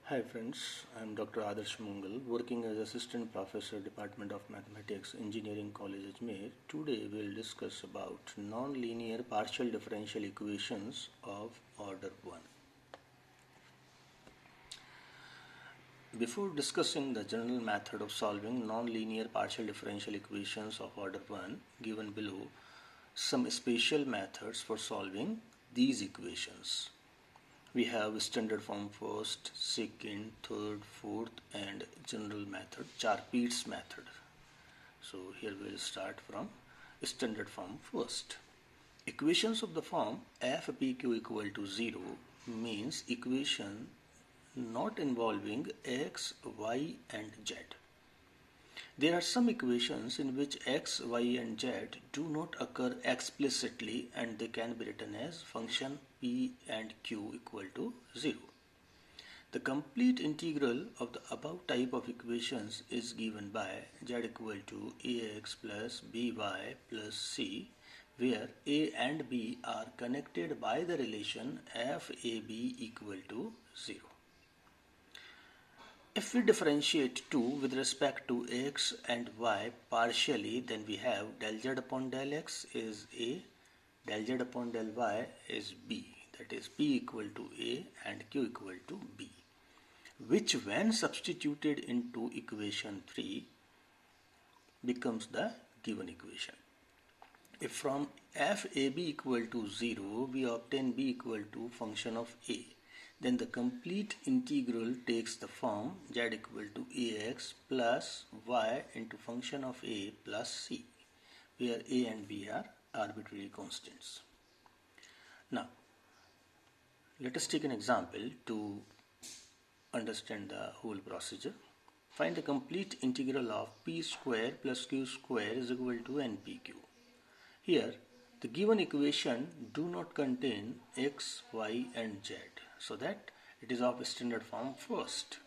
Hi friends, I am Dr. Adarsh Mungal, working as Assistant Professor, Department of Mathematics, Engineering College, Ajmer. Today we will discuss about non-linear partial differential equations of order 1. Before discussing the general method of solving non-linear partial differential equations of order 1 given below, some special methods for solving these equations. We have standard form first, second, third, fourth and general method, Charpit's method. So here we will start from standard form first. Equations of the form fpq equal to 0 means equation not involving x, y and z. There are some equations in which x, y and z do not occur explicitly and they can be written as function p and q equal to 0. The complete integral of the above type of equations is given by z equal to ax plus by plus c, where a and b are connected by the relation fab equal to 0. If we differentiate 2 with respect to x and y partially, then we have del z upon del x is a, del z upon del y is b, that is p equal to a and q equal to b, which when substituted into equation 3 becomes the given equation. If from fab equal to 0 we obtain b equal to function of a, then the complete integral takes the form z equal to ax plus y into function of a plus c, where a and b are arbitrary constants. Now, let us take an example to understand the whole procedure. Find the complete integral of p square plus q square is equal to npq. Here, the given equation do not contain x, y and z, so that it is of standard form first.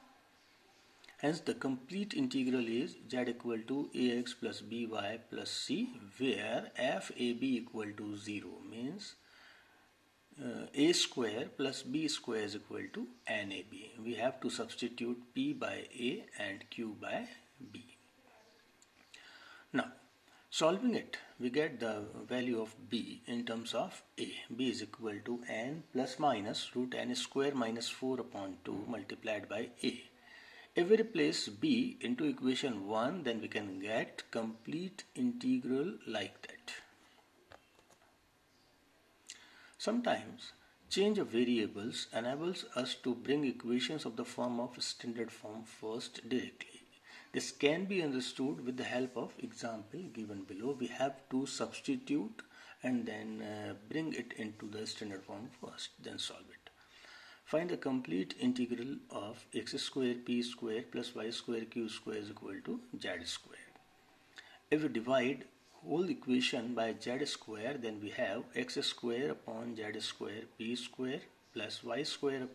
Hence, the complete integral is z equal to ax plus by plus c, where fab equal to 0 means a square plus b square is equal to nab. We have to substitute p by a and q by b. Now, solving it, we get the value of b in terms of a. B is equal to n plus minus root n square minus 4 upon 2 multiplied by a. If we replace b into equation 1, then we can get complete integral like that. Sometimes change of variables enables us to bring equations of the form of standard form first directly. This can be understood with the help of example given below. We have to substitute and then bring it into the standard form first, then solve it. Find the complete integral of x square p square plus y square q square is equal to z square. If we divide whole equation by z square, then we have x square upon z square p square plus y square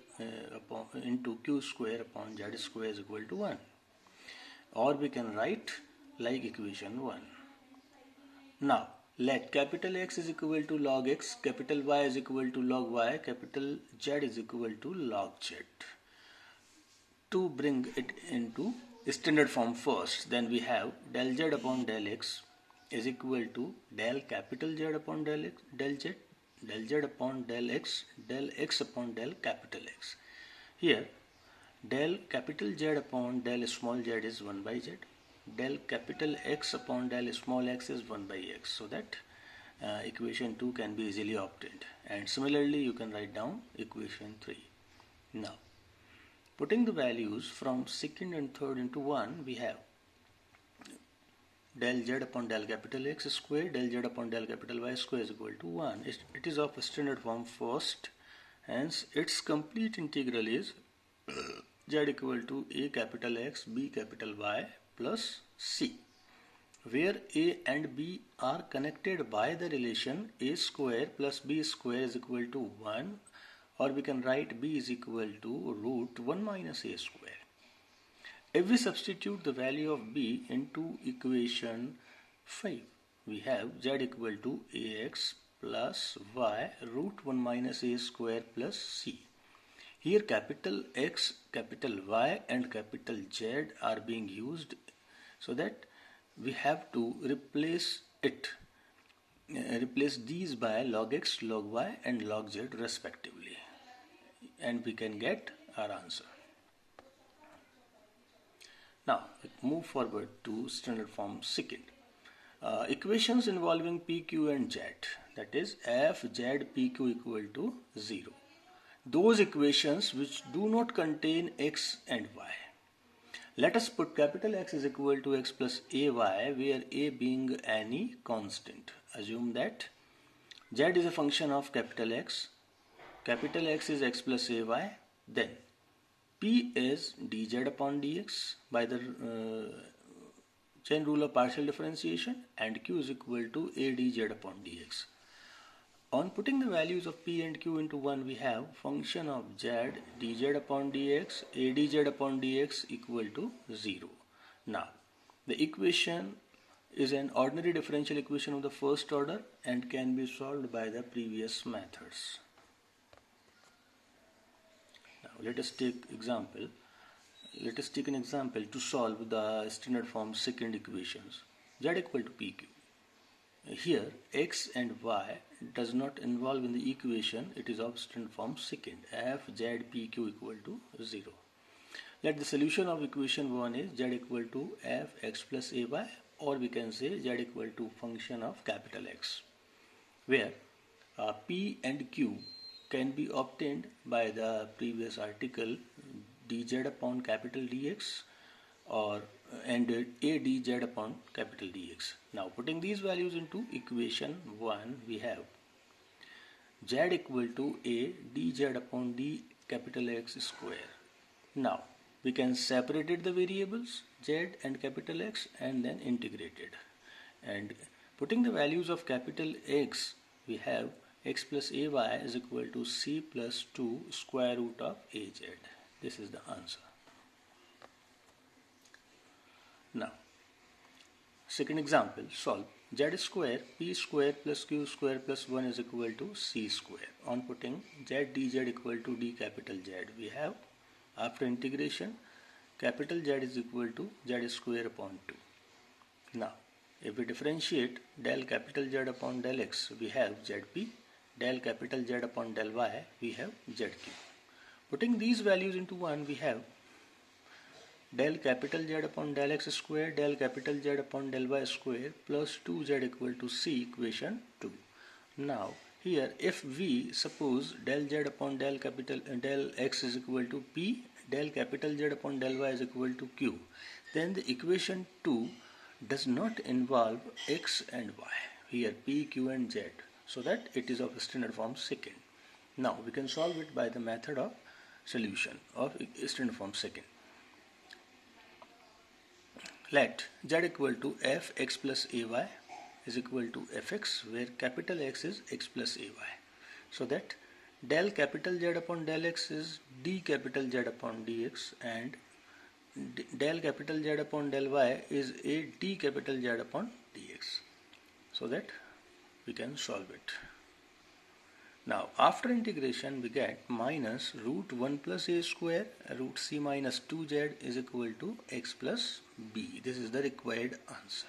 into q square upon z square is equal to 1. Or we can write like equation 1. Now, let capital X is equal to log x, capital Y is equal to log y, capital Z is equal to log z. To bring it into standard form first, then we have del z upon del x is equal to del capital Z upon del x, del z, del z upon del x upon del capital X. Here, del capital Z upon del small z is 1 by z. Del capital X upon del small x is 1 by x. So that equation 2 can be easily obtained. And similarly, you can write down equation 3. Now, putting the values from second and third into 1, we have del z upon del capital X square, del z upon del capital Y square is equal to 1. It is of standard form first. Hence, its complete integral is z equal to a capital X, b capital Y plus c, where a and b are connected by the relation a square plus b square is equal to 1, or we can write b is equal to root 1 minus a square. If we substitute the value of b into equation 5, we have z equal to ax plus y root 1 minus a square plus c. Here capital X, capital Y and capital Z are being used, so that we have to replace these by log X, log Y and log Z respectively, and we can get our answer. Now move forward to standard form secant. Equations involving PQ and Z, that is f z PQ equal to 0. Those equations which do not contain X and Y. Let us put capital X is equal to X plus AY, where A being any constant. Assume that Z is a function of capital X is X plus AY, then P is dz upon dx by the chain rule of partial differentiation, and Q is equal to A dz upon dx. On putting the values of P and Q into 1, we have function of Z dz upon dx, A dz upon dx equal to 0. Now, the equation is an ordinary differential equation of the first order and can be solved by the previous methods. Now, let us take an example to solve the standard form secant equations. Z equal to PQ. Here X and Y does not involve in the equation, it is of standard form secant, f z PQ equal to 0. Let the solution of equation 1 is Z equal to f x plus AY, or we can say Z equal to function of capital X, where P and Q can be obtained by the previous article dz upon capital dx and A dz upon capital dx. Now putting these values into equation 1, we have Z equal to A dz upon d capital X square. Now we can separate the variables Z and capital X and then integrated. And putting the values of capital X, we have X plus AY is equal to C plus 2 square root of AZ. This is the answer. Now, second example, solve Z square P square plus Q square plus 1 is equal to C square. On putting Z dz equal to D capital Z, we have, after integration, capital Z is equal to Z square upon 2. Now, if we differentiate del capital Z upon del X, we have ZP, del capital Z upon del Y, we have ZQ. Putting these values into 1, we have del capital Z upon del X square, del capital Z upon del Y square plus 2Z equal to C, equation 2. Now, here if we suppose del Z upon del X is equal to P, del capital Z upon del Y is equal to Q, then the equation 2 does not involve X and Y, here P, Q and Z, so that it is of standard form secant. Now we can solve it by the method of solution of standard form secant. Let Z equal to f x plus ay is equal to fx, where capital X is x plus ay, so that del capital Z upon del X is d capital Z upon dx, and del capital Z upon del Y is a d capital Z upon dx, so that we can solve it. Now after integration we get minus root 1 plus a square root c minus 2z is equal to x plus b. This is the required answer.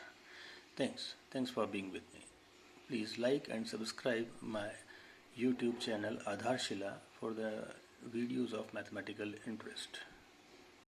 Thanks for being with me. Please like and subscribe my YouTube channel Aadhaarshila for the videos of mathematical interest.